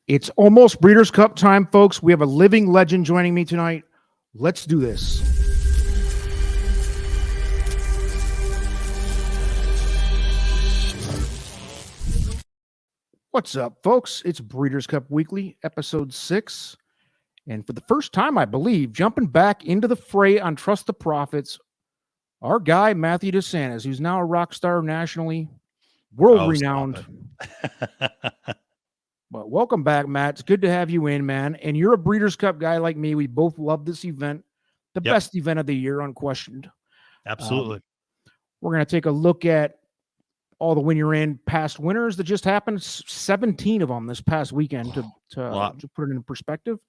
It's almost Breeders' Cup time, folks. We have a living legend joining me tonight. Let's do this. What's up, folks? It's Breeders' Cup Weekly, episode 6. And for the first time, I believe, jumping back into the fray on Trust the Profits, our guy, Matthew Desantis, who's now a rock star nationally, world-renowned. But welcome back, Matt. It's good to have you in, man. And you're a Breeders' Cup guy like me. We both love this event, the best event of the year, unquestioned. Absolutely. We're going to take a look at all the Win You're In past winners that just happened. 17 of them this past weekend to put it in perspective.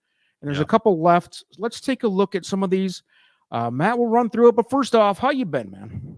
And there's a couple left. Let's take a look at some of these. Matt will run through it. But first off, how you been, man?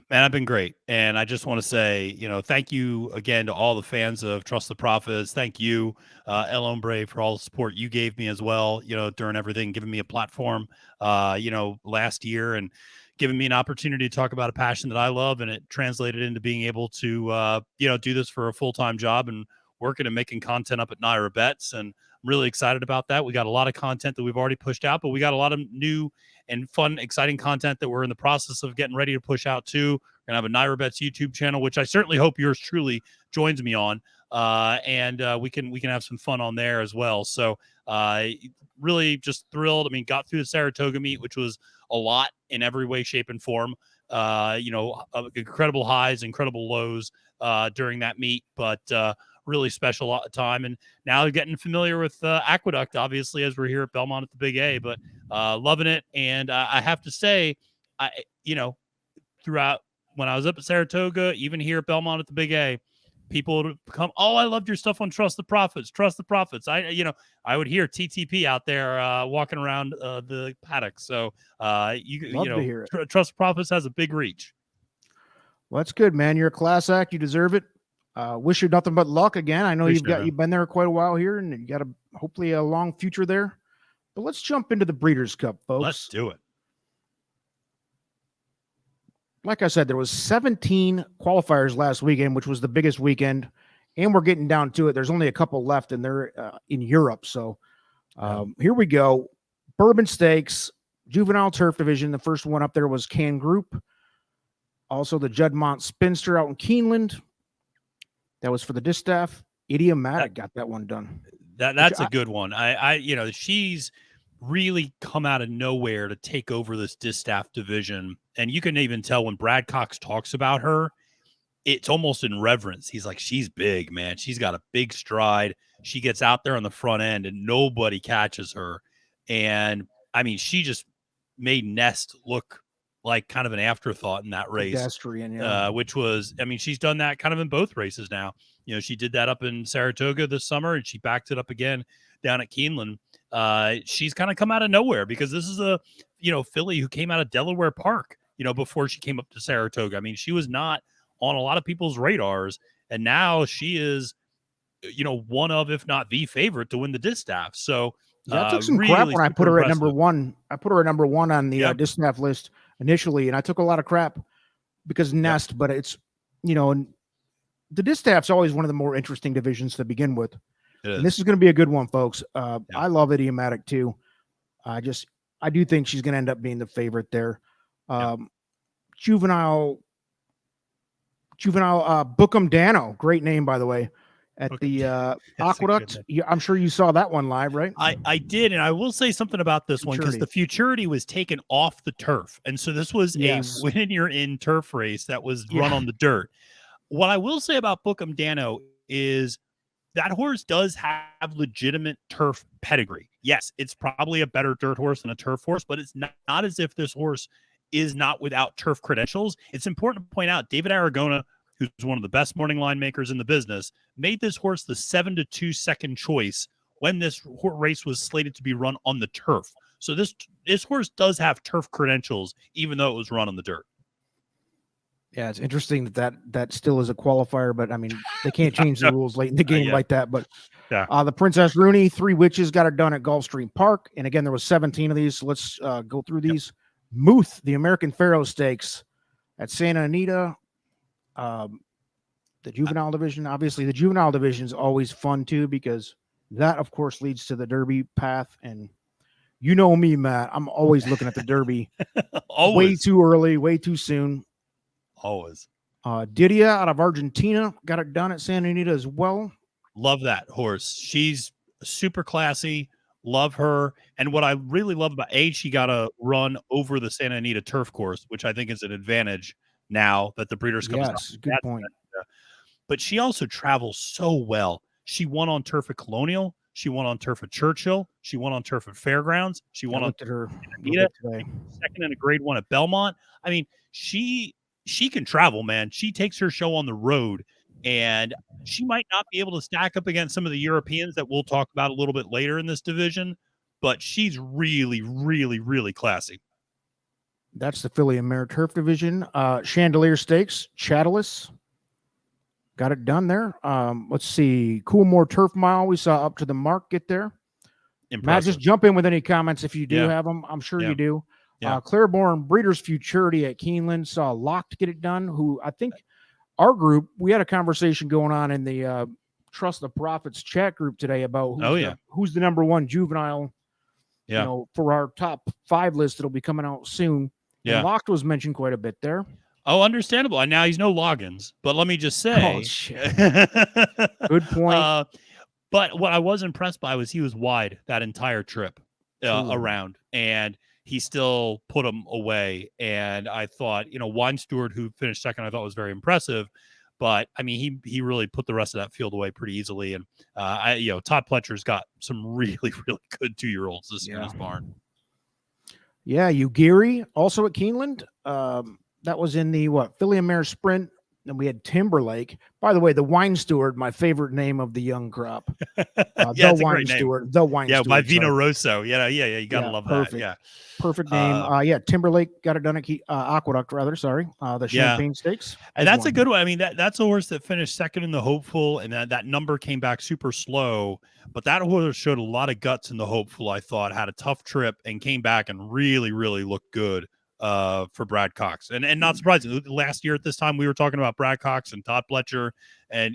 Man, I've been great. And I just want to say, thank you again to all the fans of Trust the Profits. Thank you, El Hombre, for all the support you gave me as well, during everything, giving me a platform, last year and giving me an opportunity to talk about a passion that I love. And it translated into being able to, do this for a full-time job and working and making content up at Naira Bets. And I'm really excited about that. We got a lot of content that we've already pushed out, but we got a lot of new and fun, exciting content that we're in the process of getting ready to push out too. We're gonna have a Naira Bets YouTube channel, which I certainly hope yours truly joins me on, and we can have some fun on there as well. So really just thrilled. I mean, got through the Saratoga meet, which was a lot in every way, shape, and form. Incredible highs, incredible lows during that meet, but really special time. And now getting familiar with Aqueduct, obviously, as we're here at Belmont at the Big A, but loving it. And I have to say, throughout when I was up at Saratoga, even here at Belmont at the Big A, people would come, "Oh, I loved your stuff on Trust the Profits. Trust the Profits." I would hear TTP out there walking around the paddock. So to hear it. Trust the Profits has a big reach. Well, that's good, man. You're a class act. You deserve it. Wish you nothing but luck again. I know you've been there quite a while here, and you got hopefully a long future there. But let's jump into the Breeders' Cup, folks. Let's do it. Like I said, there was 17 qualifiers last weekend, which was the biggest weekend, and we're getting down to it. There's only a couple left, and they're in Europe. So here we go. Bourbon Stakes, Juvenile Turf Division. The first one up there was Can Group. Also, the Juddmonte Spinster out in Keeneland. That was for the distaff. Idiomatic got that one done. That's a good one. She's really come out of nowhere to take over this distaff division. And you can even tell when Brad Cox talks about her, it's almost in reverence. He's like, she's big, man. She's got a big stride. She gets out there on the front end and nobody catches her. And I mean, she just made Nest look like kind of an afterthought in that race, pedestrian, which was, I mean, she's done that kind of in both races now. She did that up in Saratoga this summer, and she backed it up again down at Keeneland. She's kind of come out of nowhere because this is a, filly who came out of Delaware Park, before she came up to Saratoga. I mean, she was not on a lot of people's radars, and now she is, one of, if not the favorite to win the distaff. So I took some crap when I put her at number one. I put her at number one on the distaff list initially, and I took a lot of crap because Nest, but it's, and the distaff's always one of the more interesting divisions to begin with. And this is going to be a good one, folks. I love Idiomatic too. I do think she's going to end up being the favorite there. Juvenile Bookham Dano, great name, by the way, at the Aqueduct. I'm sure you saw that one live, right? I did, and I will say something about this one because the Futurity was taken off the turf, and so this was a Win You're In turf race that was run on the dirt. What I will say about Bookham Dano is that horse does have legitimate turf pedigree. Yes, it's probably a better dirt horse than a turf horse, but it's not as if this horse is not without turf credentials. It's important to point out David Aragona, who's one of the best morning line makers in the business, made this horse the 7-2 second choice when this race was slated to be run on the turf. So this horse does have turf credentials, even though it was run on the dirt. Yeah, it's interesting that still is a qualifier, but I mean, they can't change the rules late in the game like that. But the Princess Rooney, Three Witches got it done at Gulfstream Park. And again, there was 17 of these. So let's go through these. Muth, the American Pharaoh Stakes at Santa Anita. The juvenile division, obviously, the juvenile division is always fun too because That, of course, leads to the Derby path. And you know me, Matt. I'm always looking at the Derby. Way Always. too early, way too soon. Always. Didia out of Argentina got it done at Santa Anita as well. Love that horse. She's super classy. Love her. And what I really love about she got to run over the Santa Anita turf course, which I think is an advantage now that the Breeders' Cup is Yes, good point. but she also travels so well. She won on turf at Colonial. She won on turf at Churchill. She won on turf at Fairgrounds. She won on looked at her Anita. today. Second in a grade 1 at Belmont. I mean, she can travel, man. She takes her show on the road, and she might not be able to stack up against some of the Europeans that we'll talk about a little bit later in this division, but she's really, really, really classy. That's the Filly and Mare Turf division. Chandelier Stakes, Chattelis got it done there. Let's see. Coolmore Turf Mile, we saw Up to the Mark get there. Impressive. Matt, just jump in with any comments if you do Yeah. have them. I'm sure Yeah. you do. Yeah. Claiborne Breeders' Futurity at Keeneland saw Locked get it done, who I think our group, we had a conversation going on in the Trust the Profits chat group today about who's the number one juvenile, for our top 5 list that'll be coming out soon. Yeah. And Locked was mentioned quite a bit there. Oh, understandable. And now he's no Loggins, but let me just say, good point. But what I was impressed by was he was wide that entire trip around, and he still put him away. And I thought, Wine Stewart, who finished second, I thought was very impressive. But I mean, he really put the rest of that field away pretty easily. And Todd Pletcher's got some really, really good 2-year-olds this year in his barn. Yeah, Ugiri also at Keeneland. That was in the Filly and Mare Sprint. And we had Timberlake. By the way, the Wine Steward, my favorite name of the young crop. The Wine Steward. The Wine Steward. Yeah, by Vino Rosso. Yeah. You got to love perfect. that. Yeah. Perfect name. Timberlake got it done at Aqueduct, rather. Sorry. The Champagne Stakes. And that's a good one. I mean, that's a horse that finished second in the Hopeful, and that number came back super slow. But that horse showed a lot of guts in the Hopeful, I thought, had a tough trip and came back and really, really looked good for Brad Cox. And not surprising, last year at this time we were talking about Brad Cox and Todd Pletcher, and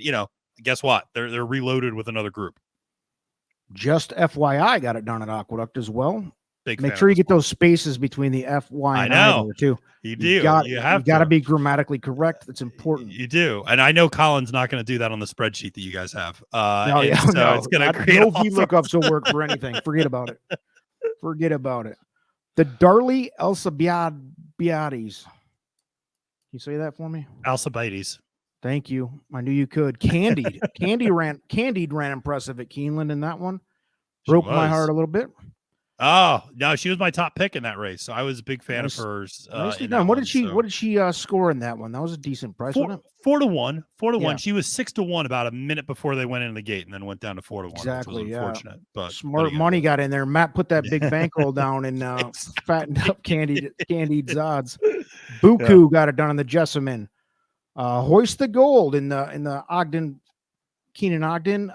guess what, they're reloaded with another group. Just FYI got it done at Aqueduct as well. Make sure you get those spaces between the FY and I there too. You have got to be grammatically correct. That's important. You do. And I know Colin's not going to do that on the spreadsheet that you guys have. No, it's going to create no VLOOKUPs will work for anything. Forget about it. The Darley Alcibiades. Can you say that for me? Alcibiades. Thank you. I knew you could. Candied ran impressive at Keeneland in that one. Broke my heart a little bit. Oh, no, she was my top pick in that race. So I was a big fan of hers. Nicely done. What did she score in that one? That was a decent price, wasn't it? 4-1. 4-1. She was 6-1 about a minute before they went into the gate, and then went down to 4-1. Exactly. Which was unfortunate. But smart money got in there. Matt put that big bankroll down and fattened up Candied's odds. Buku got it done in the Jessamine. Hoist the Gold in the Ogden, Keenan Ogden.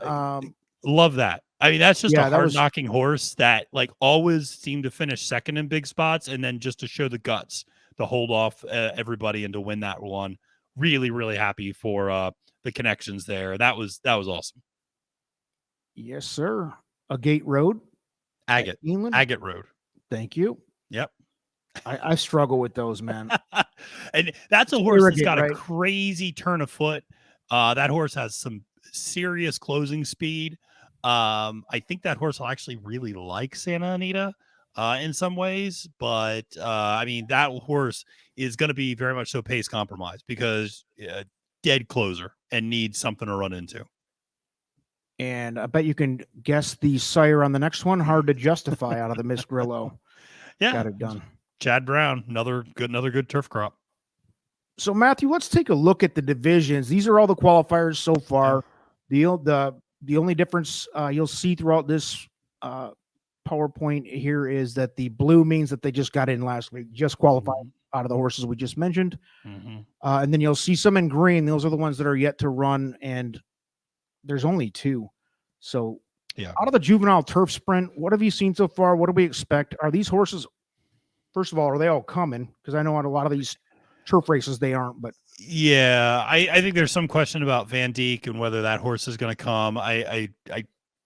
Love that. I mean, that's just a hard-knocking horse that always seemed to finish second in big spots, and then just to show the guts to hold off everybody and to win that one. Really, really happy for the connections there. That was awesome. Yes, sir. Agate Road. Agate Road. Thank you. Yep. I struggle with those, man. And that's a horse that's got a crazy turn of foot. That horse has some serious closing speed. I think that horse will actually really like Santa Anita in some ways, but I mean, that horse is going to be very much so pace compromised because dead closer and needs something to run into. And I bet you can guess the sire on the next one. Hard to Justify out of the Miss Grillo. Yeah, got it done. Chad Brown, another good turf crop. So Matthew, let's take a look at the divisions. These are all the qualifiers so far. The only difference you'll see throughout this PowerPoint here is that the blue means that they just got in last week, just qualified out of the horses we just mentioned. And then you'll see some in green. Those are the ones that are yet to run, and there's only 2. So out of the Juvenile Turf Sprint, what have you seen so far? What do we expect? Are these horses, first of all, are they all coming? Because I know on a lot of these turf races they aren't, but I think there's some question about Van Dijk and whether that horse is going to come. I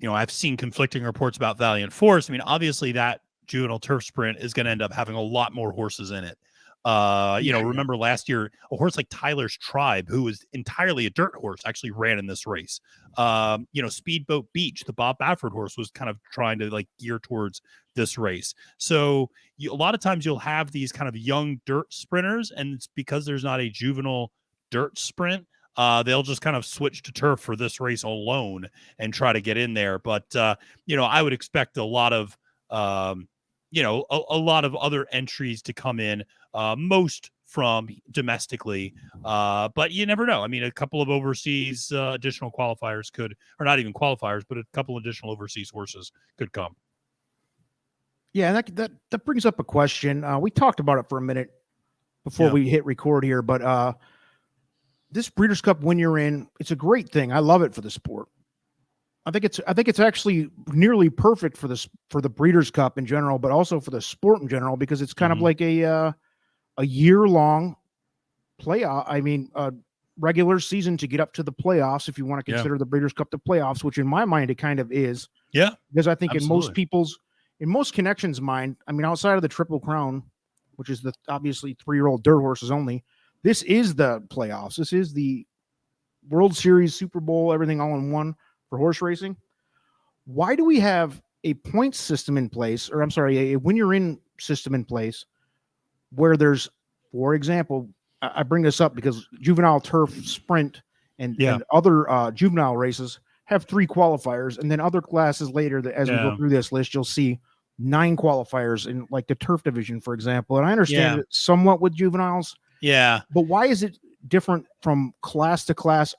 I've seen conflicting reports about Valiant Force. I mean, obviously that juvenile turf sprint is going to end up having a lot more horses in it. Remember last year, a horse like Tyler's Tribe, who was entirely a dirt horse, actually ran in this race. Speedboat Beach, the Bob Baffert horse, was kind of trying to like gear towards this race. So a lot of times you'll have these kind of young dirt sprinters, and it's because there's not a juvenile dirt sprint. They'll just kind of switch to turf for this race alone and try to get in there. But, I would expect a lot of, a lot of other entries to come in, most from domestically. But you never know. I mean, a couple of overseas additional qualifiers could, or not even qualifiers, but a couple additional overseas horses could come. Yeah, and that brings up a question. We talked about it for a minute before we hit record here, but this Breeders' Cup, when you're in, it's a great thing. I love it for the sport. I think it's actually nearly perfect for the Breeders' Cup in general, but also for the sport in general, because it's kind of like a year-long playoff. I mean, regular season to get up to the playoffs, if you want to consider the Breeders' Cup the playoffs, which in my mind it kind of is. Yeah, because I think absolutely. in most connections' mind, I mean, outside of the Triple Crown, which is the obviously 3-year-old dirt horses only, this is the playoffs. This is the World Series, Super Bowl, everything all in one for horse racing. Why do we have a point system in place, or I'm sorry, a when you're in system in place where there's, for example, I bring this up because Juvenile Turf Sprint and other juvenile races have 3 qualifiers, and then other classes later, as we go through this list, you'll see 9 qualifiers in like the turf division, for example. And I understand it somewhat with juveniles. Yeah. But why is it different from class to class?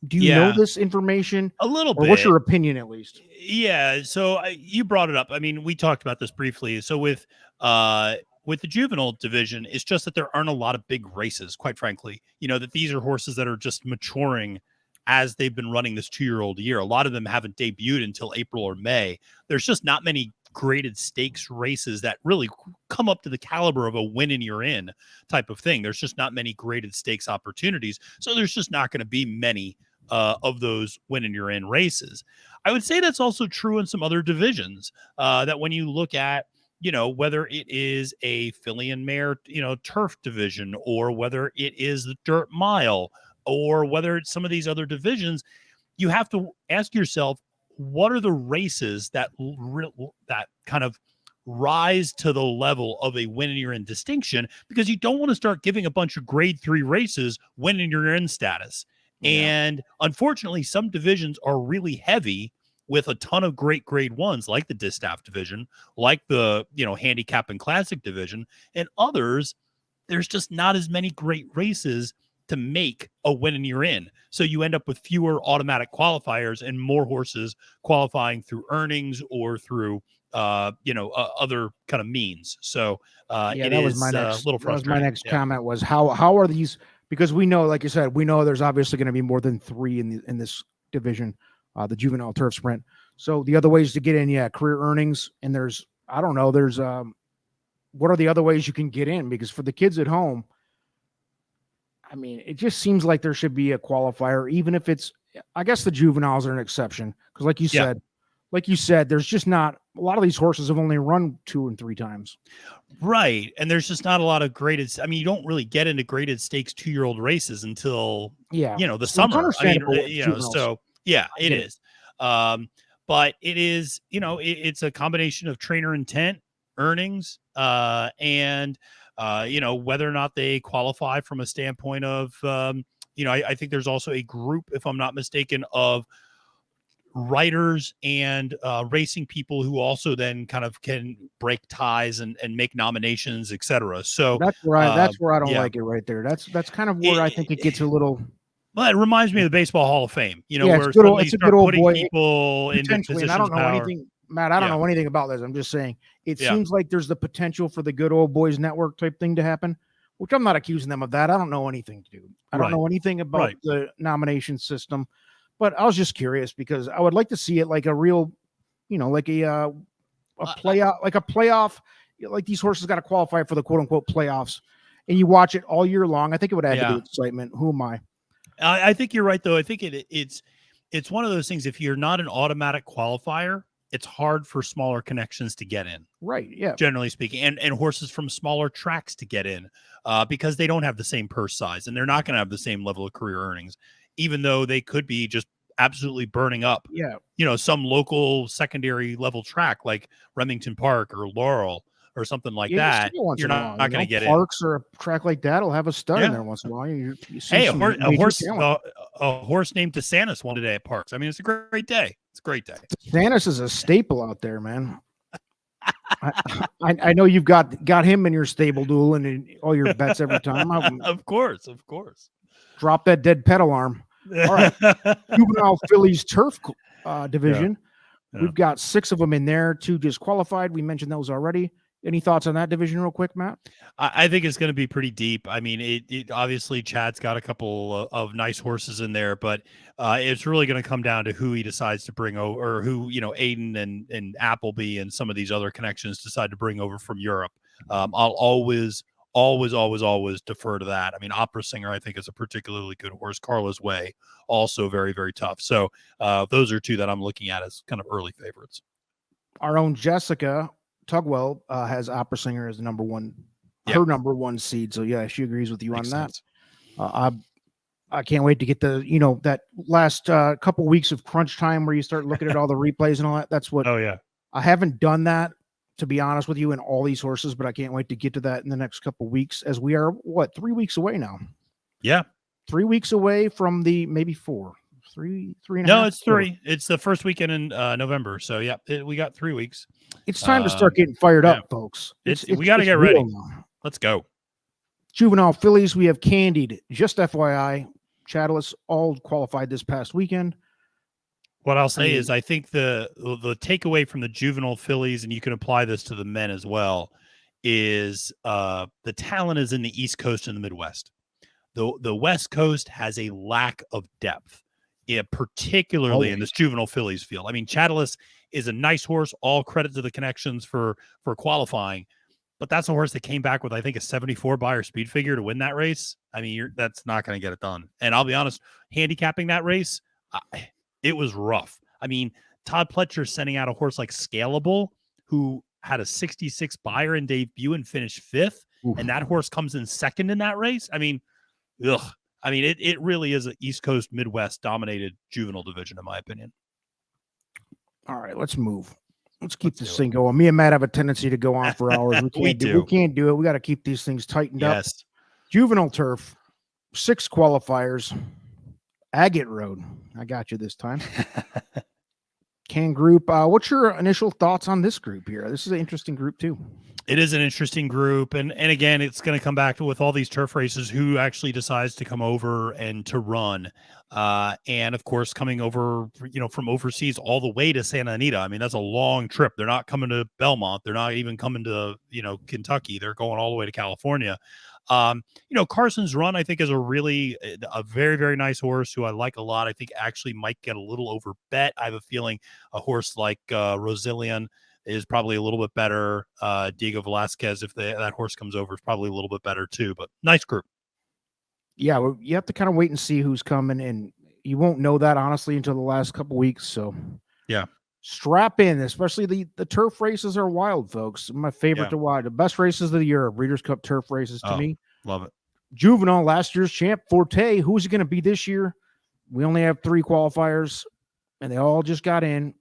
Do you know this information? A little or bit. What's your opinion, at least? Yeah. So you brought it up. I mean, we talked about this briefly. So with the juvenile division, it's just that there aren't a lot of big races, quite frankly. That these are horses that are just maturing as they've been running this 2-year-old year. A lot of them haven't debuted until April or May. There's just not many graded stakes races that really come up to the caliber of a win and you're in type of thing. There's just not many graded stakes opportunities. So there's just not going to be many of those win and you're in races. I would say that's also true in some other divisions, that when you look at, whether it is a filly and mare, turf division, or whether it is the dirt mile, or whether it's some of these other divisions, you have to ask yourself, what are the races that kind of rise to the level of a win and you're in distinction? Because you don't want to start giving a bunch of grade 3 races win and you're in status. And unfortunately, some divisions are really heavy with a ton of great grade 1s, like the Distaff division, like the, handicap and classic division, and others, there's just not as many great races to make a win and you're in. So you end up with fewer automatic qualifiers and more horses qualifying through earnings or through, other kind of means. So it is a little frustrating. That was my next comment was how are these, because we know, like you said, we know there's obviously going to be more than 3 in this division, the Juvenile Turf Sprint. So the other ways to get in, career earnings. And there's what are the other ways you can get in? Because for the kids at home, I mean, it just seems like there should be a qualifier, even if it's, I guess the juveniles are an exception. Because like you said, there's just not, a lot of these horses have only run 2 and 3 times. Right. And there's just not a lot of graded. I mean, you don't really get into graded stakes 2-year-old races until, the summer. I mean, it is. But it is, it's a combination of trainer intent, earnings, and, whether or not they qualify from a standpoint of, I think there's also a group, if I'm not mistaken, of writers and racing people who also then kind of can break ties and make nominations, etc. So that's where I don't like it right there. That's kind of where I think it gets a little. Well, it reminds me of the Baseball Hall of Fame, where it's a good old boy people into positions I don't know of anything, Matt. I don't know anything about this. I'm just saying it seems like there's the potential for the good old boys network type thing to happen, which I'm not accusing them of that. I don't know anything, dude. I don't know anything about the nomination system, but I was just curious because I would like to see it like a real, like a playoff, like these horses got to qualify for the quote unquote playoffs, and you watch it all year long. I think it would add to the excitement. Who am I? I think you're right, though. I think it's it's one of those things. If you're not an automatic qualifier, it's hard for smaller connections to get in. Right. Yeah. Generally speaking, and horses from smaller tracks to get in because they don't have the same purse size and they're not going to have the same level of career earnings, even though they could be just absolutely burning up, Yeah. Some local secondary level track like Remington Park or Laurel or something like that. You're not going to get Parks or a track like that will have a stud in there once in a while. You see Hey, a a horse named Desantis won today at Parks. I mean, it's a great day. It's a great day. Desantis is a staple out there, man. I know you've got him in your stable duel and in all your bets every time. Of course. Drop that dead pet alarm. All right. Juvenile Phillies Turf division. Yeah. We've got 6 of them in there. 2 just qualified. We mentioned those already. Any thoughts on that division real quick, Matt? I think it's going to be pretty deep. I mean, it obviously Chad's got a couple of nice horses in there, but it's really going to come down to who he decides to bring over, or who, Aiden and Appleby and some of these other connections decide to bring over from Europe. I'll always defer to that. I mean, Opera Singer, I think, is a particularly good horse. Carla's Way, also very, very tough. So those are 2 that I'm looking at as kind of early favorites. Our own Jessica Tugwell has Opera Singer as number 1, her number 1 seed. So yeah, she agrees with you on that. I can't wait to get the, that last couple weeks of crunch time where you start looking at all the replays and all that. That's what. Oh yeah. I haven't done that, to be honest with you, in all these horses, but I can't wait to get to that in the next couple weeks, as we are 3 weeks away now. Yeah. 3 weeks away from the maybe 4. 3 and a half. No, it's 3. It's the first weekend in November. So yeah, we got 3 weeks. It's time to start getting fired up, folks. We got to get ready. Let's go. Juvenile Phillies, we have Candied. Just FYI, Chattelis all qualified this past weekend. What I'll say is I think the takeaway from the Juvenile Phillies, and you can apply this to the men as well, is the talent is in the East Coast and the Midwest. The West Coast has a lack of depth, particularly in this Juvenile Phillies field. I mean, Chattelis is a nice horse. All credit to the connections for qualifying, but that's a horse that came back with, I think, a 74 Beyer speed figure to win that race. I mean, that's not going to get it done. And I'll be honest, handicapping that race, it was rough. I mean, Todd Pletcher sending out a horse like Scalable, who had a 66 Beyer in debut and finished 5th, and that horse comes in 2nd in that race. I mean, it really is an East Coast, Midwest dominated juvenile division, in my opinion. All right, let's move. Let's keep this thing going. Me and Matt have a tendency to go on for hours. We can't do it. We got to keep these things tightened up. Juvenile Turf, 6 qualifiers. Agate Road. I got you this time. Can Group. What's your initial thoughts on this group here? This is an interesting group too. It is an interesting group. And again, it's going to come back to, with all these turf races, who actually decides to come over and to run. And of course, coming over, from overseas all the way to Santa Anita. I mean, that's a long trip. They're not coming to Belmont. They're not even coming to, Kentucky. They're going all the way to California. Carson's Run, I think, is a very, very nice horse who I like a lot. I think actually might get a little over bet. I have a feeling a horse like Rosillian is probably a little bit better. Diego Velasquez, if that horse comes over, is probably a little bit better too, but nice group. Yeah, well, you have to kind of wait and see who's coming, and you won't know that honestly until the last couple weeks. So yeah, strap in, especially the turf races are wild, folks. My favorite to watch. The best races of the year, Breeders' Cup turf races to me. Love it. Juvenile, last year's champ, Forte. Who's it going to be this year? We only have 3 qualifiers, and they all just got in.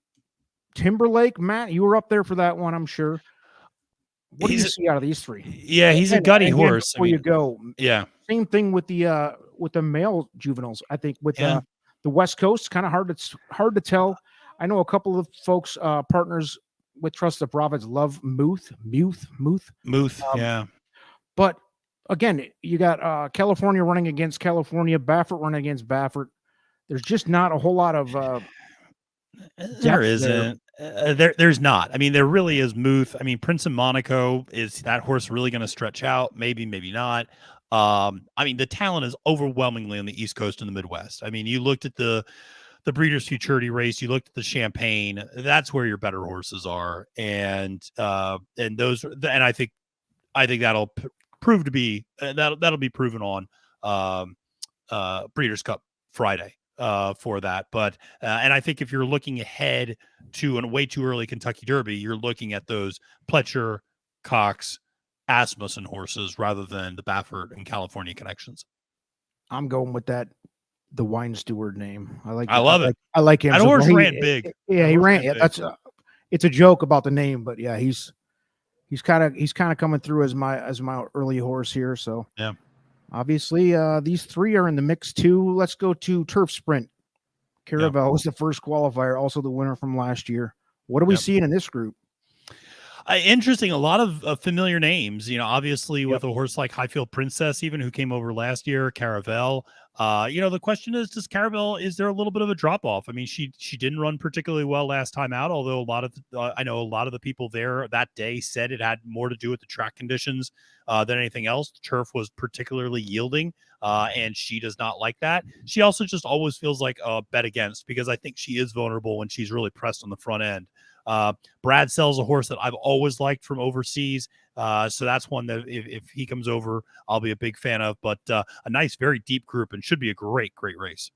Timberlake, Matt, you were up there for that one, I'm sure. What do you see out of these 3? Yeah, he's a gutty horse. Before you go, yeah. Same thing with the male juveniles. I think with the West Coast, kind of hard to tell. I know a couple of folks, partners with Trust the Prophets, love Muth. Yeah. But again, you got California running against California, Baffert running against Baffert. There's just not a whole lot of. There isn't. There's not. I mean, there really is Muth. I mean, Prince of Monaco, is that horse really going to stretch out? Maybe not. I mean, the talent is overwhelmingly on the East Coast and the Midwest. I mean, you looked at the Breeders' Futurity race, you looked at the Champagne. That's where your better horses are, and those. And I think that'll prove to be that'll be proven on Breeders' Cup Friday. for that. But and I think if you're looking ahead to a way too early Kentucky Derby, you're looking at those Pletcher, Cox, Asmussen horses rather than the Baffert and California connections. I'm going with that. The Wine Steward name. I love it. I like him. That So horse he- ran big. Yeah, That he horse ran. ran Yeah, big. that's it's a joke about the name, but yeah, he's kind of coming through as my early horse here. So Yeah. Obviously, these three are in the mix too. Let's go to Turf Sprint. Caravel was the first qualifier, also the winner from last year. What are we seeing in this group? Interesting. A lot of familiar names, obviously with a horse like Highfield Princess, even who came over last year, Caravel. The question is, is there a little bit of a drop off? I mean, she didn't run particularly well last time out, although I know a lot of the people there that day said it had more to do with the track conditions than anything else. The turf was particularly yielding, and she does not like that. She also just always feels like a bet against, because I think she is vulnerable when she's really pressed on the front end. Brad sells a horse that I've always liked from overseas. So that's one that if he comes over, I'll be a big fan of, but a nice, very deep group and should be a great race.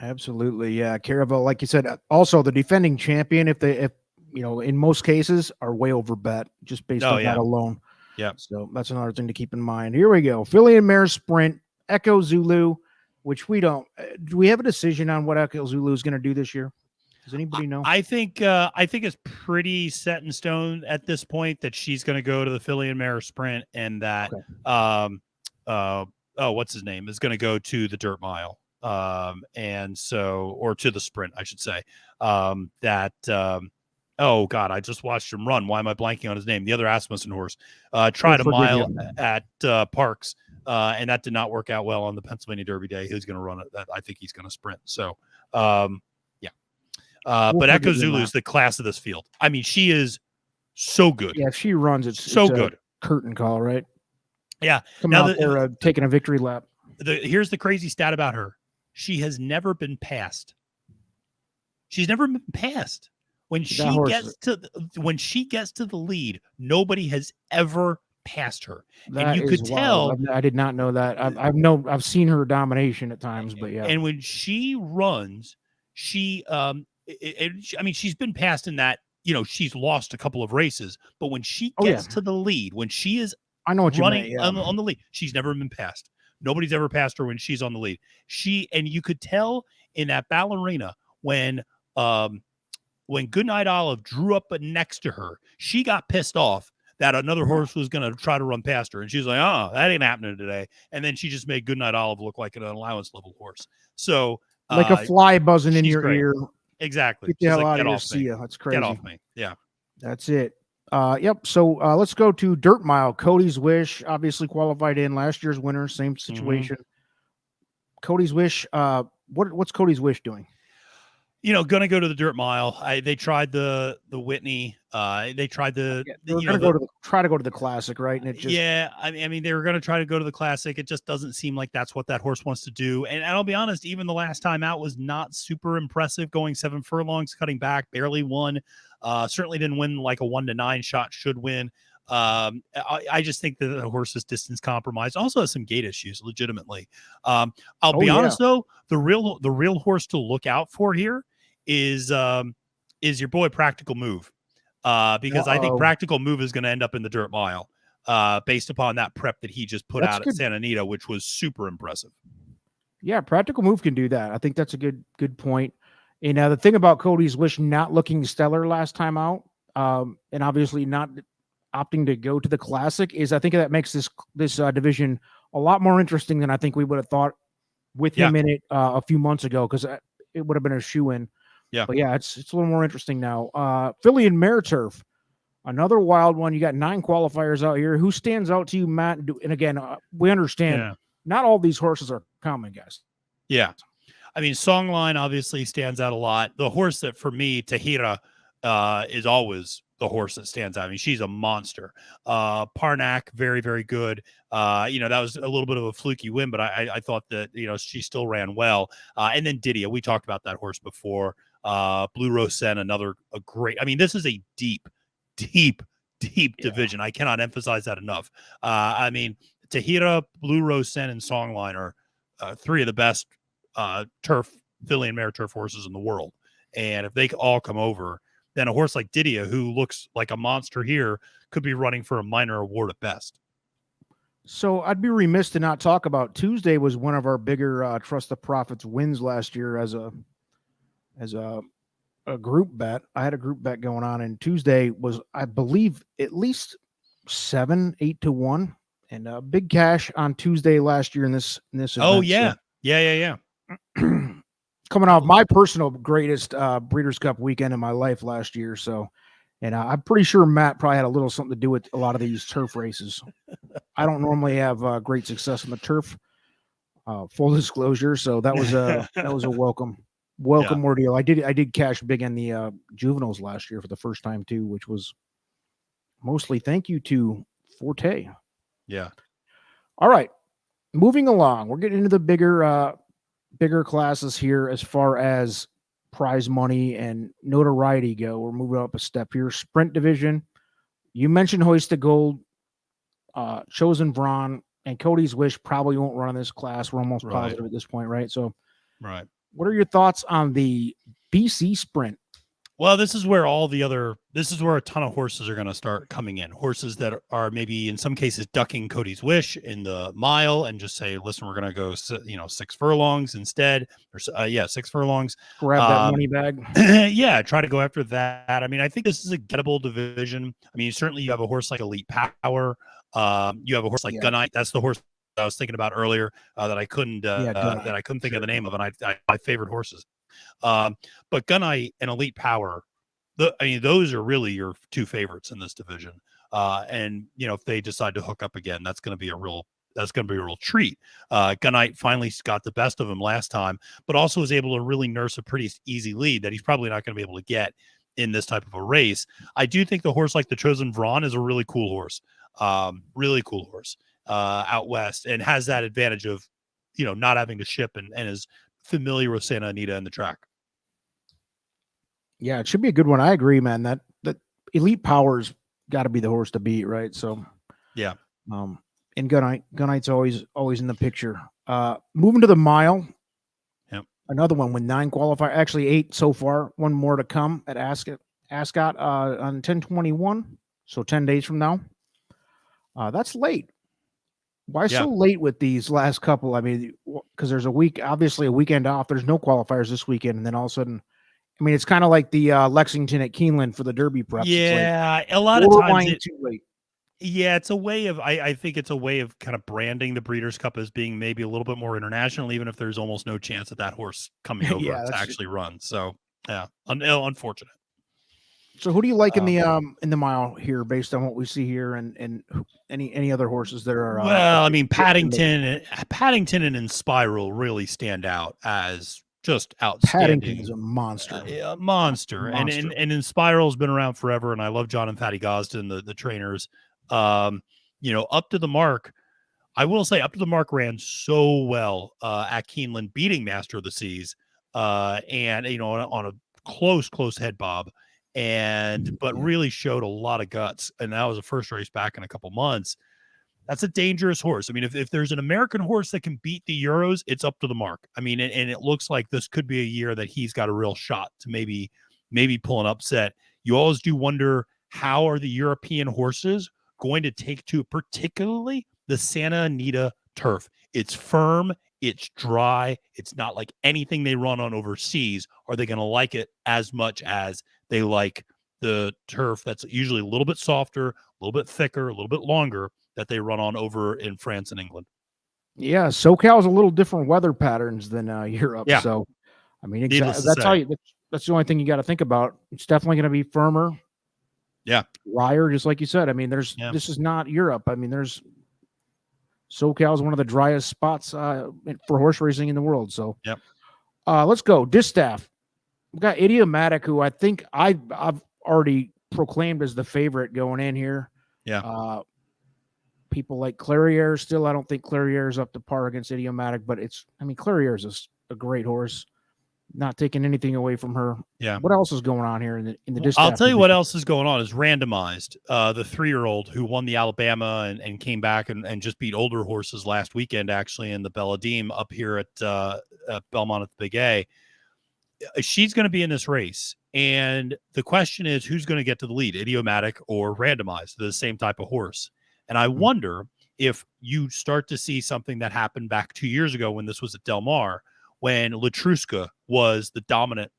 Absolutely. Yeah. Caravel, like you said, also the defending champion, if in most cases are way over bet just based on that alone. Yeah. So that's another thing to keep in mind. Here we go. Filly and Mare Sprint, Echo Zulu, which we don't, do we have a decision on what Echo Zulu is going to do this year? Does anybody know? I think it's pretty set in stone at this point that she's going to go to the Filly and Mare Sprint, and that what's his name is going to go to the Dirt Mile, and so, or to the Sprint, I should say. Oh God, I just watched him run. Why am I blanking on his name? The other Asmussen horse tried a mile at Parks, and that did not work out well on the Pennsylvania Derby day. Who's going to run it? I think he's going to sprint. So. But Echo Zulu is the class of this field. I mean, she is so good. Yeah, if she runs, it's good. Curtain call, right? Yeah. Coming out there taking a victory lap. Here's the crazy stat about her. She has never been passed. She's never been passed. When she gets to the lead, nobody has ever passed her. And you could tell. I did not know that. I've seen her domination at times, but yeah. And when she runs, she's been passed in that, she's lost a couple of races, but when she gets to the lead, when she is running on the lead, she's never been passed. Nobody's ever passed her when she's on the lead. And you could tell in that ballerina when Goodnight Olive drew up next to her, she got pissed off that another horse was going to try to run past her. And she's like, oh, that ain't happening today. And then she just made Goodnight Olive look like an allowance level horse. So like a fly buzzing in your ear. Exactly. Get the hell out of here. See ya. That's crazy. Get off me. Yeah. That's it. Yep. So let's go to Dirt Mile. Cody's Wish obviously qualified in last year's winner. Same situation. Cody's Wish. What's Cody's Wish doing? Going to go to the Dirt Mile. They tried the Whitney. They tried try to go to the Classic, right? And it just I mean, they were going to try to go to the Classic. It just doesn't seem like that's what that horse wants to do. And I'll be honest, even the last time out was not super impressive. Going 7 furlongs, cutting back, barely won. Certainly didn't win like a 1-9 shot should win. I just think that the horse's distance compromised. Also has some gait issues, legitimately. I'll be honest though, the real horse to look out for here is your boy Practical Move, because I think Practical Move is going to end up in the Dirt Mile, based upon that prep that he just put out at Santa Anita, which was super impressive. Yeah, Practical Move can do that. I think that's a good point. And the thing about Cody's Wish not looking stellar last time out, and obviously not opting to go to the Classic, is I think that makes this division a lot more interesting than I think we would have thought with him in it a few months ago, because it would have been a shoe-in. Yeah. But yeah, it's a little more interesting now. Filly and Mare Turf, another wild one. You got 9 qualifiers out here. Who stands out to you, Matt? And again, we understand not all these horses are common, guys. Yeah. I mean, Songline obviously stands out a lot. The horse that for me, Tahira, is always the horse that stands out. I mean, she's a monster. Parnack, very, very good. That was a little bit of a fluky win, but I thought that, she still ran well. And then Didia, we talked about that horse before. Blue Rose Sen, a great, I mean, this is a deep division. I cannot emphasize that enough. I mean, Tahira, Blue Rose Sen, and Songline are 3 of the best turf filly and mare turf horses in the world. And if they all come over, then a horse like Didia, who looks like a monster here, could be running for a minor award at best. So I'd be remiss to not talk about Tuesday was one of our bigger Trust the Profits wins last year as a group bet. I had a group bet going on, and Tuesday was, I believe, at least 8 to 1, and big cash on Tuesday last year in this event. Oh yeah, so. Yeah. Coming off my personal greatest Breeders' Cup weekend in my life last year, so. And I'm pretty sure Matt probably had a little something to do with a lot of these turf races. I don't normally have great success on the turf, full disclosure. So that was a welcome ordeal. I did cash big on the juveniles last year for the first time too, which was mostly thank you to Forte. Yeah. All right, moving along. We're getting into the bigger classes here as far as prize money and notoriety go. We're moving up a step here. Sprint division. You mentioned Hoist the Gold, Chosen Vron, and Cody's Wish probably won't run in this class. We're almost positive at this point, right? So, what are your thoughts on the BC Sprint? Well, this is where a ton of horses are going to start coming in. Horses that are maybe in some cases ducking Cody's Wish in the mile and just say, listen, we're going to go, 6 furlongs instead. Or 6 furlongs. Grab that money bag. Yeah. Try to go after that. I mean, I think this is a gettable division. I mean, certainly you have a horse like Elite Power. You have a horse like Gunite. That's the horse I was thinking about earlier that I couldn't think of the name of. And I favored horses. But Gunite and Elite Power, those are really your two favorites in this division. And if they decide to hook up again, that's going to be a real treat. Gunite finally got the best of him last time, but also was able to really nurse a pretty easy lead that he's probably not going to be able to get in this type of a race. I do think the horse like the Chosen Vron is a really cool horse, out west, and has that advantage of, not having to ship and is familiar with Santa Anita and the track. Yeah, it should be a good one. I agree, man. That Elite Power's got to be the horse to beat, right? So, yeah. And Gunite's always in the picture. Moving to the mile. Yep. Another one with 9 qualifiers, actually 8 so far. One more to come at Ascot on 10/21, so 10 days from now. That's late. Why so late with these last couple? I mean, because there's a weekend off. There's no qualifiers this weekend, and then all of a sudden, I mean, it's kind of like the Lexington at Keeneland for the Derby prep. Yeah, a lot of times too late. Yeah, it's a way of I think it's a way of kind of branding the Breeders' Cup as being maybe a little bit more international, even if there's almost no chance that horse coming over to actually run. So yeah, unfortunate. So who do you like in the mile here, based on what we see here, and any other horses that are? Well, I mean, Paddington and Inspiral really stand out as just outstanding. Paddington is a monster. Monster. And Inspiral's been around forever, and I love John and Fatty Gosden, the trainers. Up to the Mark, I will say Up to the Mark ran so well at Keeneland, beating Master of the Seas, and on a close head bob. But really showed a lot of guts, and that was the first race back in a couple months. That's a dangerous horse. I mean, if there's an American horse that can beat the Euros, it's Up to the Mark. I mean, and it looks like this could be a year that he's got a real shot to maybe pull an upset. You always do wonder, how are the European horses going to take to particularly the Santa Anita turf? It's firm, it's dry, it's not like anything they run on overseas. Are they going to like it as much as they like the turf that's usually a little bit softer, a little bit thicker, a little bit longer, that they run on over in France and England? Yeah, SoCal's a little different weather patterns than Europe. Yeah. So, I mean, exactly, that's the only thing you got to think about. It's definitely going to be firmer. Yeah. Drier, just like you said. I mean, this is not Europe. I mean, SoCal is one of the driest spots for horse racing in the world. So, yep. Let's go. Distaff. We've got Idiomatic, who I think I've already proclaimed as the favorite going in here. Yeah. People like Clairiere still. I don't think Clairiere is up to par against Idiomatic, but Clairiere is a great horse. Not taking anything away from her. Yeah. What else is going on here in the Distaff? I'll tell you what else is going on is Randomized, the 3-year-old who won the Alabama and came back and just beat older horses last weekend, actually, in the Belladeem up here at Belmont at the Big A. she's going to be in this race. And the question is, who's going to get to the lead, Idiomatic or Randomized, the same type of horse? And I wonder if you start to see something that happened back 2 years ago when this was at Del Mar, when Latruska was the dominant,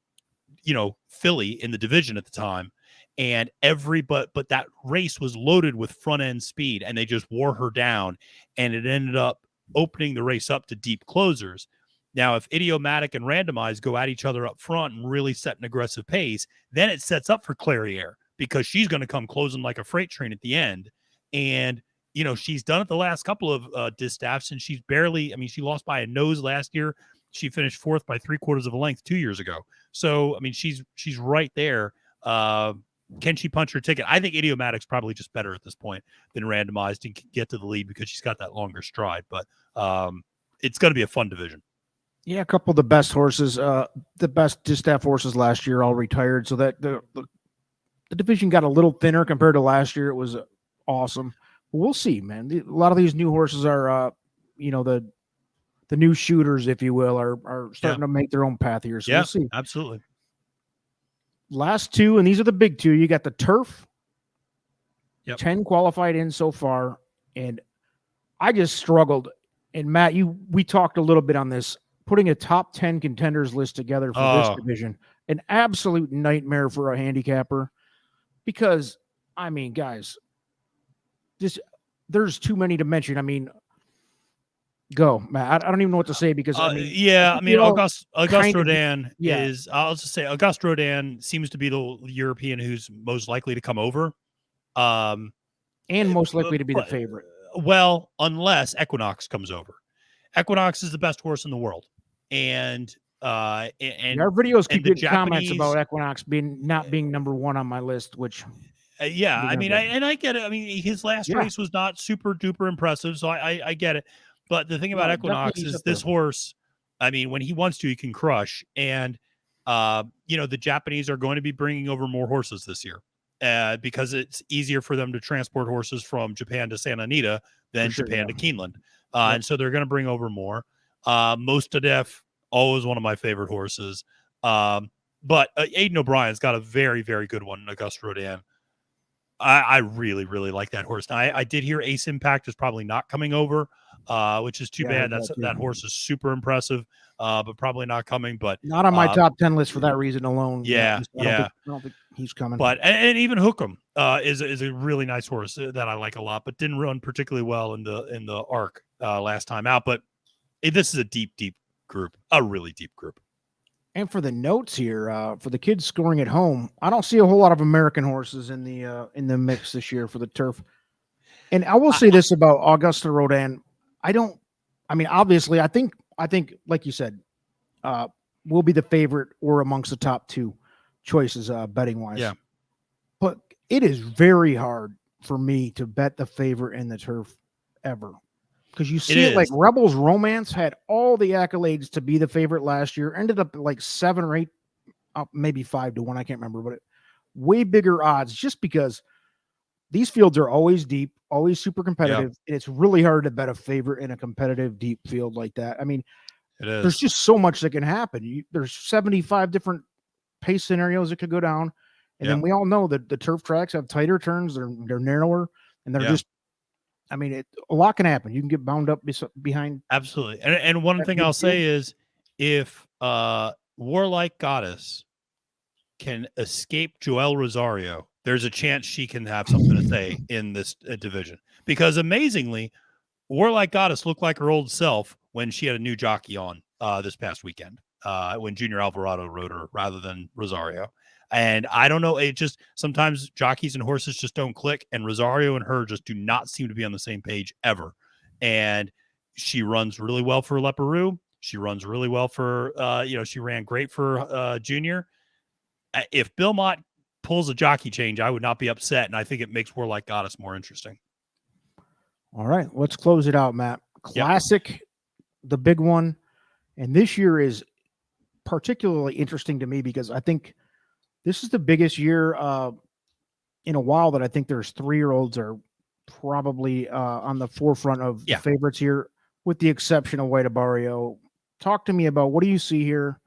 filly in the division at the time. And but that race was loaded with front end speed, and they just wore her down, and it ended up opening the race up to deep closers. Now, if Idiomatic and Randomized go at each other up front and really set an aggressive pace, then it sets up for Clairiere, because she's going to come closing like a freight train at the end. And, she's done it the last couple of distaffs, and she's barely, she lost by a nose last year. She finished fourth by 3/4 of a length 2 years ago. So, she's right there. Can she punch her ticket? I think Idiomatic's probably just better at this point than Randomized and can get to the lead because she's got that longer stride. But it's going to be a fun division. Yeah, a couple of the best horses, the best distaff horses last year all retired. So that the division got a little thinner compared to last year. It was awesome. But we'll see, man. A lot of these new horses are, the new shooters, if you will, are starting to make their own path here. So we'll see. Absolutely. Last two, and these are the big two. You got the Turf. Yep. 10 qualified in so far, and I just struggled. And Matt, we talked a little bit on this, putting a top 10 contenders list together for this division. An absolute nightmare for a handicapper, because guys, there's too many to mention. Go, Matt. I don't even know what to say, because Auguste Rodin is. I'll just say Auguste Rodin seems to be the European who's most likely to come over, and most likely to be the favorite. Well, unless Equinox comes over. Equinox is the best horse in the world, and our videos keep getting comments about Equinox not being number one on my list, which. I get it. His last race was not super duper impressive, so I get it. But the thing about Equinox is this horse, when he wants to, he can crush. And, the Japanese are going to be bringing over more horses this year because it's easier for them to transport horses from Japan to Santa Anita than Japan to Keeneland. And so they're going to bring over more. Mostadef, always one of my favorite horses. But Aidan O'Brien's got a very, very good one, Auguste Rodin. I really, really like that horse. Now, I did hear Ace Impact is probably not coming over, which is too bad. That horse is super impressive, but probably not coming. But not on my top 10 list for that reason alone. I don't think he's coming. But and even Hookem is a really nice horse that I like a lot, but didn't run particularly well in the ARC last time out. But this is a deep group, a really deep group. And for the notes here, for the kids scoring at home, I don't see a whole lot of American horses in the mix this year for the Turf. And I will say this about Augusta Rodin. Obviously, I think like you said, will be the favorite or amongst the top two choices betting wise. Yeah. But it is very hard for me to bet the favorite in the Turf ever. Because you see it like Rebels Romance had all the accolades to be the favorite last year, ended up like 7 or 8, maybe 5-1. I can't remember, but way bigger odds just because these fields are always deep, always super competitive. And it's really hard to bet a favorite in a competitive deep field like that. There's just so much that can happen. There's 75 different pace scenarios that could go down. And then we all know that the turf tracks have tighter turns. They're narrower, and they're just, a lot can happen. You can get bound up behind. Absolutely. And one thing I'll say is if Warlike Goddess can escape Joelle Rosario, there's a chance she can have something to say in this division. Because amazingly, Warlike Goddess looked like her old self when she had a new jockey on this past weekend, when Junior Alvarado rode her rather than Rosario. And I don't know, it just sometimes jockeys and horses just don't click, and Rosario and her just do not seem to be on the same page ever. And she runs really well for Leparoux. She runs really well for, she ran great for Junior. If Bill Mott pulls a jockey change, I would not be upset, and I think it makes Warlike Goddess more interesting. All right, let's close it out, Matt. Classic, the big one. And this year is particularly interesting to me because I think this is the biggest year in a while that I think there's 3-year-olds are probably on the forefront of the favorites here, with the exception of White Barrio. Talk to me about what do you see here?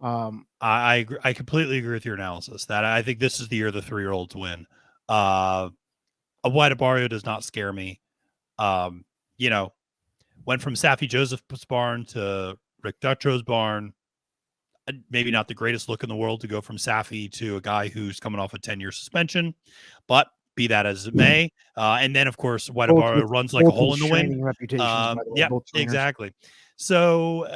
I agree. I completely agree with your analysis that I think this is the year the 3-year-olds win. A White Barrio does not scare me. You know, went from Safi Joseph's barn to Rick Dutro's barn. Maybe not the greatest look in the world to go from Safi to a guy who's coming off a 10-year suspension, but be that as it may. And then, of course, White Barrio runs like a hole in the wind. Shining reputations, by the way, Yeah, both trainers. exactly. So,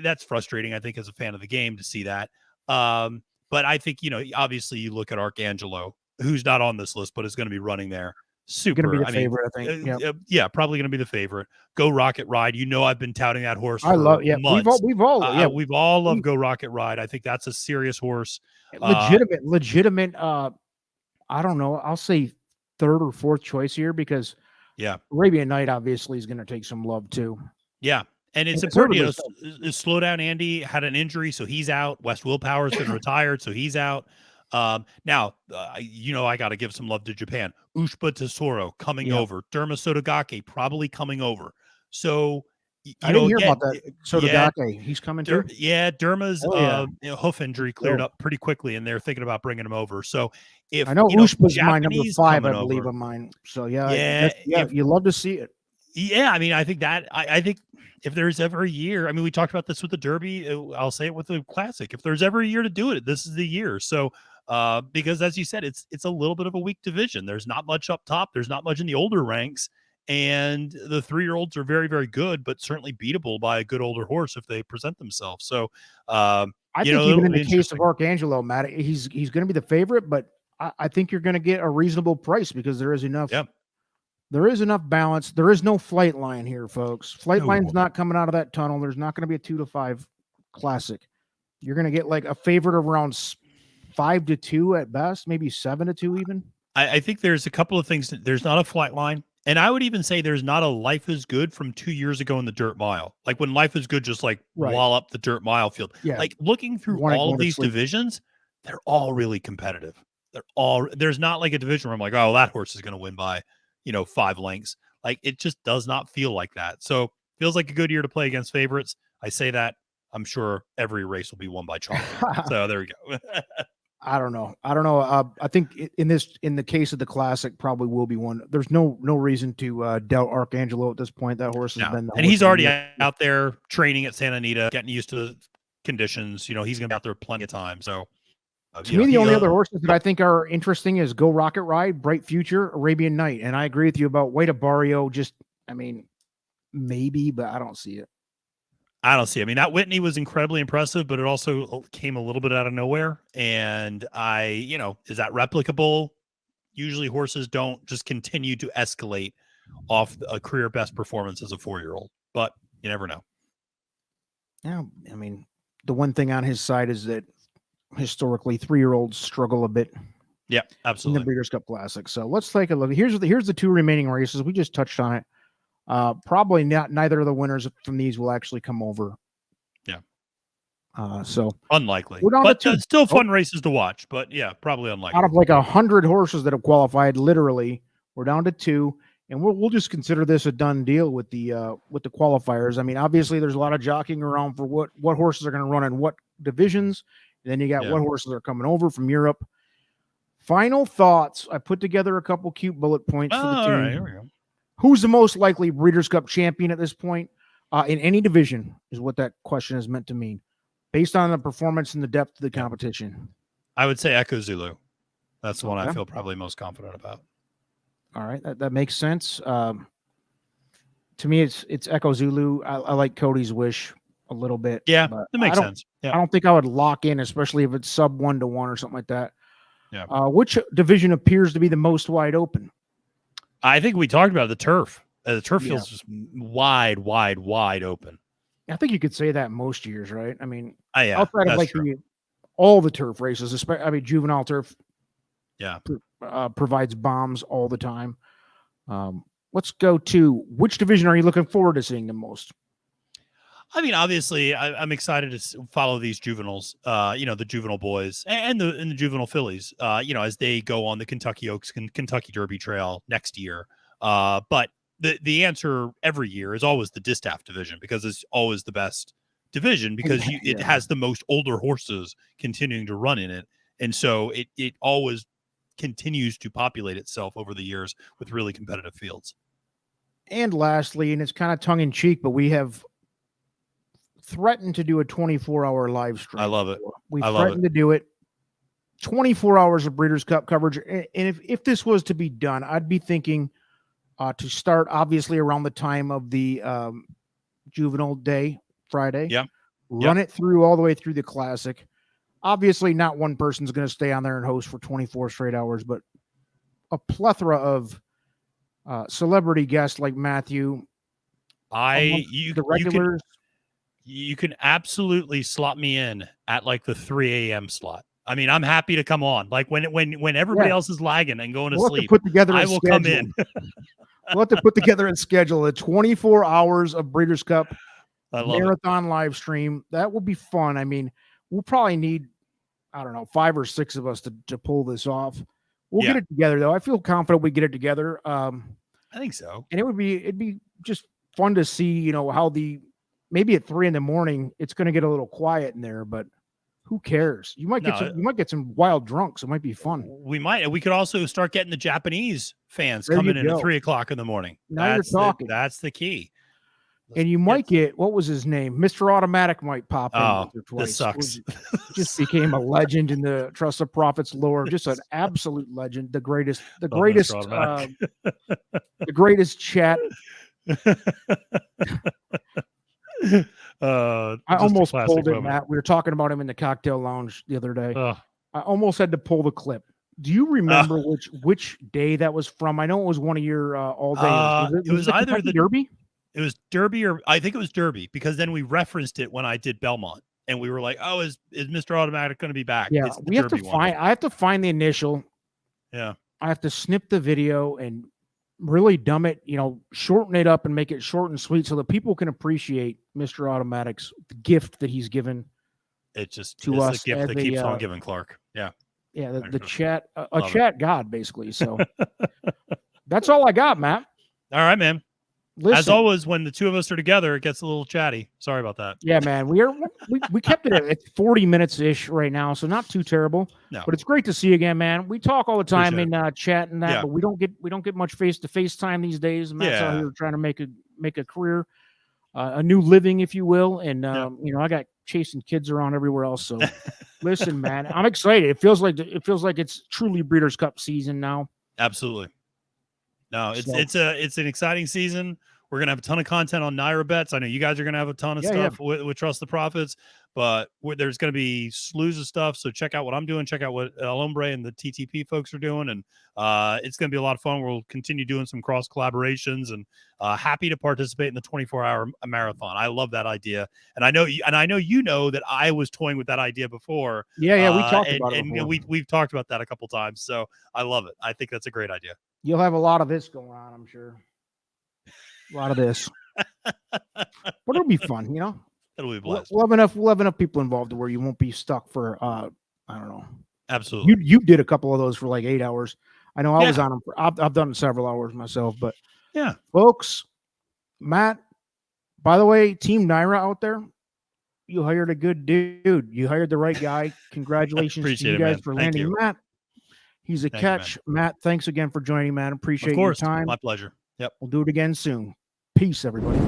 that's frustrating, I think, as a fan of the game to see that. But I think, obviously you look at Arcangelo, who's not on this list, but is going to be running there. Super. Going to be the favorite, I think. Yeah, probably going to be the favorite. Go Rocket Ride. I've been touting that horse. I love. Yeah, months. we've all loved Go Rocket Ride. I think that's a serious horse. Legitimate. I don't know. I'll say third or fourth choice here because Arabian Night obviously is going to take some love too. Yeah. And it's important. Slow down. Andy had an injury, so he's out. West Willpower's been retired, so he's out. Now, I got to give some love to Japan. Ushba Tesoro coming over. Derma Sotogake probably coming over. So, I didn't hear about that. Sotogake, he's coming too. Derma's hoof injury cleared up pretty quickly, and they're thinking about bringing him over. So, if I know Ushba's my number 5, I believe, of mine. So you love to see it. Yeah, I mean, I think that I think if there's ever a year, I mean, we talked about this with the Derby. I'll say it with the Classic. If there's ever a year to do it, this is the year. So, because as you said, it's a little bit of a weak division. There's not much up top. There's not much in the older ranks, and the 3-year-olds are very, very good, but certainly beatable by a good older horse if they present themselves. So, I think even in the case of Arcangelo, Matt, he's going to be the favorite, but I think you're going to get a reasonable price because there is enough. Yeah. There is enough balance. There is no flight line here, folks. Flight line's not coming out of that tunnel. There's not going to be a 2-5 Classic. You're going to get like a favorite around 5-2 at best, maybe 7-2 even. I think there's a couple of things. There's not a flight line. And I would even say there's not a Life is Good from 2 years ago in the Dirt Mile. Like when Life is Good just wall up the Dirt Mile field. Yeah. Like looking through all of these divisions, they're all really competitive. There's not like a division where I'm like, oh, that horse is going to win by 5 lengths. Like it just does not feel like that. So feels like a good year to play against favorites. I say that. I'm sure every race will be won by chalk. So there we go. I don't know. I think in the case of the Classic, probably will be one. There's no reason to doubt Arcangelo at this point. That horse has been, and he's already out there training at Santa Anita, getting used to the conditions. He's going to be out there plenty of time. So to me, the only other horses that I think are interesting is Go Rocket Ride, Bright Future, Arabian Night, and I agree with you about White Barrio. Maybe, but I don't see it. I don't see it. I mean, that Whitney was incredibly impressive, but it also came a little bit out of nowhere. And is that replicable? Usually horses don't just continue to escalate off a career best performance as a 4-year-old, but you never know. Yeah. I mean, the one thing on his side is that historically 3-year-olds struggle a bit. Yeah, absolutely. In the Breeders' Cup Classic. So let's take a look. Here's the 2 remaining races. We just touched on it. Probably neither of the winners from these will actually come over. Yeah. So unlikely, but still fun races to watch, but yeah, probably unlikely. Out of like 100 horses that have qualified, literally we're down to 2, and we'll just consider this a done deal with the qualifiers. I mean, obviously there's a lot of jockeying around for what horses are going to run in what divisions. And then you got what horses are coming over from Europe. Final thoughts. I put together a couple cute bullet points for the team. All right, here we go. Who's the most likely Breeders' Cup champion at this point in any division is what that question is meant to mean, based on the performance and the depth of the competition. I would say Echo Zulu. That's the one I feel probably most confident about. All right, that makes sense. To me, it's Echo Zulu. I like Cody's Wish a little bit. Yeah, that makes sense. Yeah. I don't think I would lock in, especially if it's sub 1-1 or something like that. Yeah. Which division appears to be the most wide open? I think we talked about the turf. The turf feels just wide open. I think you could say that most years, right? I mean, outside of all the turf races, especially Juvenile Turf, provides bombs all the time. Let's go to which division are you looking forward to seeing the most? I mean, obviously, I'm excited to follow these juveniles, the juvenile boys and the juvenile fillies, as they go on the Kentucky Oaks and Kentucky Derby Trail next year. But the answer every year is always the distaff division because it's always the best division because it has the most older horses continuing to run in it. And so it always continues to populate itself over the years with really competitive fields. And lastly, and it's kind of tongue in cheek, but we have threatened to do a 24-hour live stream. I love it. We've threatened to do it. 24 hours of Breeders' Cup coverage. And if this was to be done, I'd be thinking to start obviously around the time of the Juvenile Day, Friday. Yeah. Run it through all the way through the Classic. Obviously, not one person's going to stay on there and host for 24 straight hours, but a plethora of celebrity guests like Matthew. The regulars. You can absolutely slot me in at like the 3 a.m. slot. I mean, I'm happy to come on. Like when everybody else is lagging and going to sleep, I will come in. We'll have to put together a schedule. 24 hours of Breeders' Cup marathon live stream. That will be fun. I mean, we'll probably need, I don't know, 5 or 6 of us to pull this off. We'll get it together, though. I feel confident we get it together. I think so. And it'd be just fun to see, how maybe at 3 a.m, it's going to get a little quiet in there, but who cares? You might get some wild drunks. It might be fun. We might. We could also start getting the Japanese fans coming in at 3 o'clock in the morning. Now you're talking. That's the key. And you might get, what was his name? Mr. Automatic might pop in. Oh, this sucks. Just became a legend in the Trust the Prophets lore. Just an absolute legend. The greatest chat. I almost pulled it, Matt. We were talking about him in the cocktail lounge the other day. I almost had to pull the clip. Do you remember which day that was from? I know it was one of your all day. It was either the Derby. It was Derby, or I think it was Derby, because then we referenced it when I did Belmont, and we were like, "Oh, is Mr. Automatic going to be back?" Yeah, we have to find. I have to find the initial. Yeah, I have to snip the video and really dumb it, shorten it up and make it short and sweet so that people can appreciate Mr. Automatic's gift that he's given. It's just to us the gift that keeps on giving, Clark. Yeah, yeah, the chat, chat god, basically. So that's all I got, Matt. All right, man. Listen, as always, when the two of us are together, it gets a little chatty. Sorry about that. Yeah, man. We kept it at 40 minutes ish right now, so not too terrible. No. But it's great to see you again, man. We talk all the time in chat and that, but we don't get much face to face time these days. And that's how we're trying to make a career, a new living, if you will. And I got chasing kids around everywhere else. So listen, man, I'm excited. It feels like it's truly Breeders' Cup season now. Absolutely. No, it's an exciting season. We're gonna have a ton of content on Naira bets. I know you guys are gonna have a ton of stuff with Trust the Prophets, but there's gonna be slews of stuff. So check out what I'm doing. Check out what El Hombre and the TTP folks are doing, and it's gonna be a lot of fun. We'll continue doing some cross collaborations, and happy to participate in the 24-hour marathon. I love that idea, and I know you know that I was toying with that idea before. Yeah, we talked about it, and we've talked about that a couple times. So I love it. I think that's a great idea. You'll have a lot of this going on, I'm sure. A lot of this, but it'll be fun, It'll be blessed. We'll have enough people involved where you won't be stuck for I don't know. Absolutely. You did a couple of those for like 8 hours. I know I was on them. I've done several hours myself, but yeah, folks. Matt, by the way, Team Naira out there, you hired a good dude. You hired the right guy. Congratulations to you guys for landing Matt. He's a catch. Matt, thanks again for joining, man. Appreciate your time. My pleasure. Yep. We'll do it again soon. Peace, everybody.